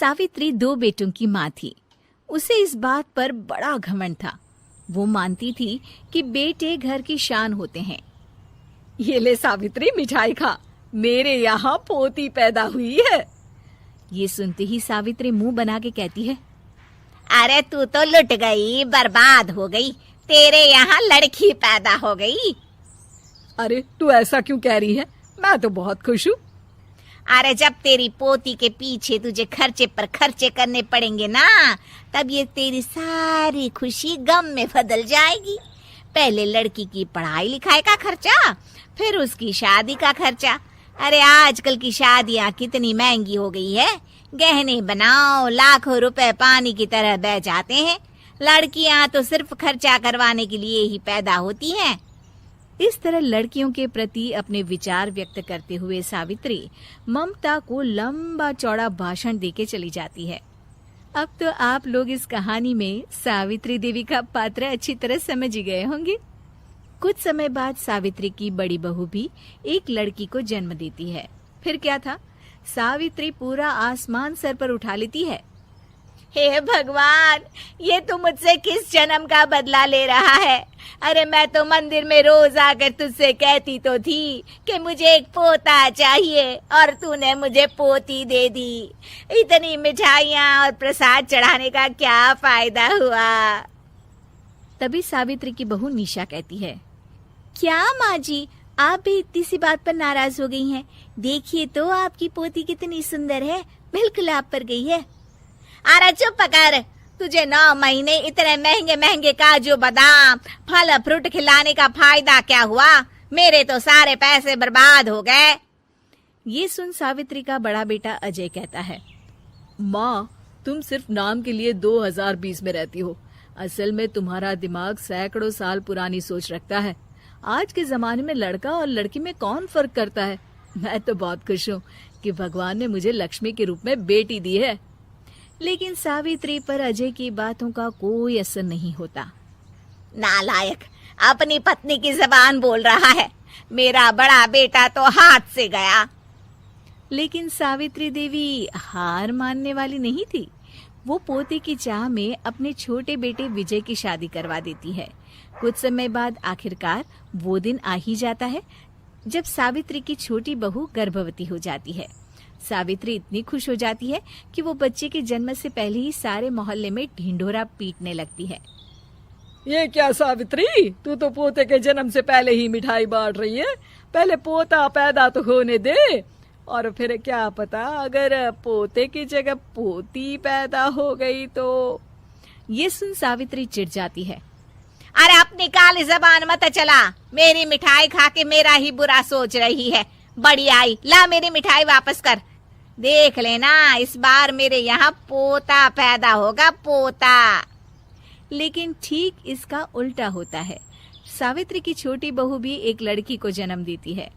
सावित्री 2 बेटों की माँ थी। उसे इस बात पर बड़ा घमंड था। वो मानती थी कि बेटे घर की शान होते हैं। ये ले सावित्री, मिठाई खा, मेरे यहाँ पोती पैदा हुई है। ये सुनते ही सावित्री मुंह बना के कहती है, अरे तू तो लुट गई, बर्बाद हो गई, तेरे यहाँ लड़की पैदा हो गई। अरे तू ऐसा क्यों कह रही है? मैं तो बहुत खुश हूँ। अरे जब तेरी पोती के पीछे तुझे खर्चे पर खर्चे करने पड़ेंगे ना, तब ये तेरी सारी खुशी गम में बदल जाएगी। पहले लड़की की पढ़ाई लिखाई का खर्चा, फिर उसकी शादी का खर्चा। अरे आजकल की शादियाँ कितनी महंगी हो गई है। गहने बनाओ, लाखों रुपए पानी की तरह बह जाते हैं। लड़कियाँ तो सिर्फ खर्चा करवाने के लिए ही पैदा होती हैं। इस तरह लड़कियों के प्रति अपने विचार व्यक्त करते हुए सावित्री ममता को लंबा चौड़ा भाषण देके चली जाती है। अब तो आप लोग इस कहानी में सावित्री देवी का पात्र अच्छी तरह समझ ही गए होंगे। कुछ समय बाद सावित्री की बड़ी बहू भी एक लड़की को जन्म देती है। फिर क्या था, सावित्री पूरा आसमान सर पर उठा लेती है। हे भगवान, ये तू मुझसे किस जन्म का बदला ले रहा है? अरे मैं तो मंदिर में रोज आकर तुझसे कहती तो थी कि मुझे एक पोता चाहिए, और तूने मुझे पोती दे दी। इतनी मिठाइयाँ और प्रसाद चढ़ाने का क्या फायदा हुआ? तभी सावित्री की बहू निशा कहती है, क्या माँ जी, आप भी इतनी सी बात पर नाराज हो गई हैं? देखिए तो आपकी पोती कितनी सुंदर है, बिल्कुल आप पर गई है। अरे चुप कर, तुझे 9 महीने इतने महंगे महंगे काजू बादाम फल फ्रूट खिलाने का फायदा क्या हुआ? मेरे तो सारे पैसे बर्बाद हो गए। ये सुन सावित्री का बड़ा बेटा अजय कहता है, माँ, तुम सिर्फ नाम के लिए 2020 में रहती हो। असल में तुम्हारा दिमाग सैकड़ों साल पुरानी सोच रखता है। आज के जमाने में लड़का और लड़की में कौन फर्क करता है? मैं तो बहुत खुश हूँ कि भगवान ने मुझे लक्ष्मी के रूप में बेटी दी है। लेकिन सावित्री पर अजय की बातों का कोई असर नहीं होता। नालायक, अपनी पत्नी की जबान बोल रहा है। मेरा बड़ा बेटा तो हाथ से गया। लेकिन सावित्री देवी हार मानने वाली नहीं थी। वो पोते की चाह में अपने छोटे बेटे विजय की शादी करवा देती है। कुछ समय बाद आखिरकार वो दिन आ ही जाता है जब सावित्री की छोटी बहू गर्भवती हो जाती है। सावित्री इतनी खुश हो जाती है कि वो बच्चे के जन्म से पहले ही सारे मोहल्ले में ढिंढोरा पीटने लगती है। ये क्या सावित्री, तू तो पोते के जन्म से पहले ही मिठाई बांट रही है। पहले पोता पैदा तो होने दे, और फिर क्या पता अगर पोते की जगह पोती पैदा हो गई तो। ये सुन सावित्री चिढ़ जाती है। अरे अपनी काली जबान मत चला, मेरी मिठाई खा के मेरा ही बुरा सोच रही है। बड़ी आई, ला मेरी मिठाई वापस कर। देख लेना, इस बार मेरे यहाँ पोता पैदा होगा, पोता। लेकिन ठीक इसका उल्टा होता है। सावित्री की छोटी बहू भी एक लड़की को जन्म देती है।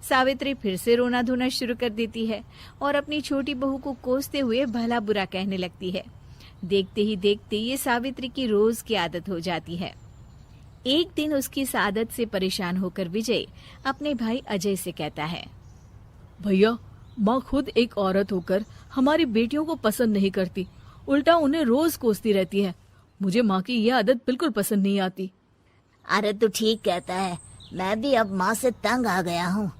सावित्री फिर से रोना धोना शुरू कर देती है और अपनी छोटी बहू को कोसते हुए भला बुरा कहने लगती है। देखते ही देखते ये सावित्री की रोज की आदत हो जाती है। एक दिन उसकी इस आदत से परेशान होकर विजय अपने भाई अजय से कहता है, भैया, माँ खुद एक औरत होकर हमारी बेटियों को पसंद नहीं करती, उल्टा उन्हें रोज कोसती रहती है। मुझे माँ की यह आदत बिल्कुल पसंद नहीं आती। अरे तू ठीक कहता है, मैं भी अब माँ से तंग आ गया हूँ।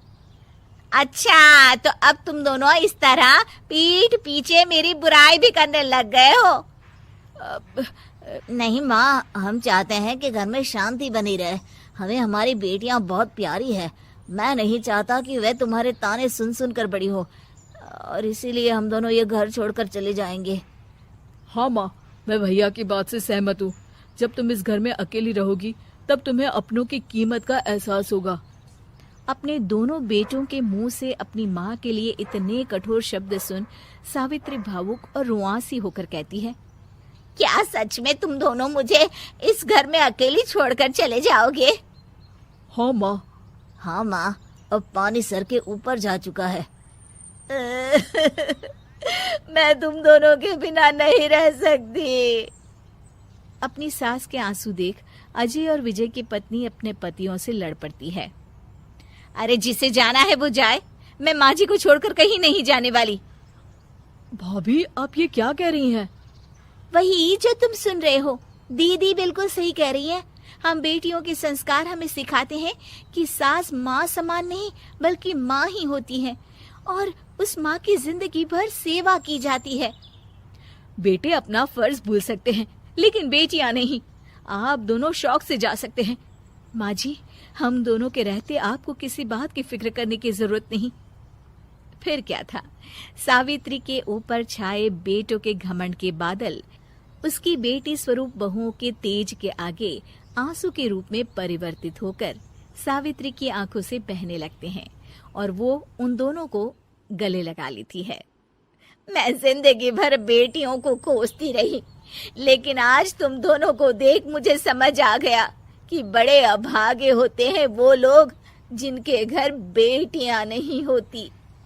अच्छा, तो अब तुम दोनों इस तरह पीठ पीछे मेरी बुराई भी करने लग गए हो? नहीं माँ, हम चाहते हैं कि घर में शांति बनी रहे। हमें हमारी बेटियाँ बहुत प्यारी है। मैं नहीं चाहता कि वह तुम्हारे ताने सुन सुन कर बड़ी हो, और इसीलिए हम दोनों ये घर छोड़कर चले जाएंगे। हाँ माँ, मैं भैया की बात से सहमत हूँ। जब तुम इस घर में अकेली रहोगी तब तुम्हें अपनों की कीमत का एहसास होगा। अपने दोनों बेटों के मुंह से अपनी माँ के लिए इतने कठोर शब्द सुन सावित्री भावुक और रुआंसी होकर कहती है, क्या सच में तुम दोनों मुझे इस घर में अकेली छोड़कर चले जाओगे? हाँ माँ। हाँ माँ, अब पानी सर के ऊपर जा चुका है। मैं तुम दोनों के बिना नहीं रह सकती। अपनी सास के आंसू देख अजय और विजय की पत्नी अपने पतियों से लड़ पड़ती है। अरे जिसे जाना है वो जाए, मैं माँ जी को छोड़कर कहीं नहीं जाने वाली। भाभी, आप ये क्या कह रही हैं? वही जो तुम सुन रहे हो, दीदी बिल्कुल सही कह रही है। हम बेटियों के संस्कार हमें सिखाते हैं कि सास माँ समान नहीं बल्कि माँ ही होती है और उस माँ की जिंदगी भर सेवा की जाती है। बेटे अपना फर्ज भूल सकते हैं, लेकिन बेटियां नहीं। आप दोनों शौक से जा सकते हैं। माँ जी, हम दोनों के रहते आपको किसी बात की फिक्र करने की जरूरत नहीं। फिर क्या था, सावित्री के ऊपर छाए बेटों के घमंड के बादल उसकी बेटी स्वरूप बहुओं के तेज के आगे आंसू के रूप में परिवर्तित होकर सावित्री की आंखों से बहने लगते हैं और वो उन दोनों को गले लगा लेती है। मैं जिंदगी भर बेटियों को कोसती रही, लेकिन आज तुम दोनों को देख मुझे समझ आ गया कि बड़े अभागे होते हैं वो लोग जिनके घर बेटियां नहीं होती।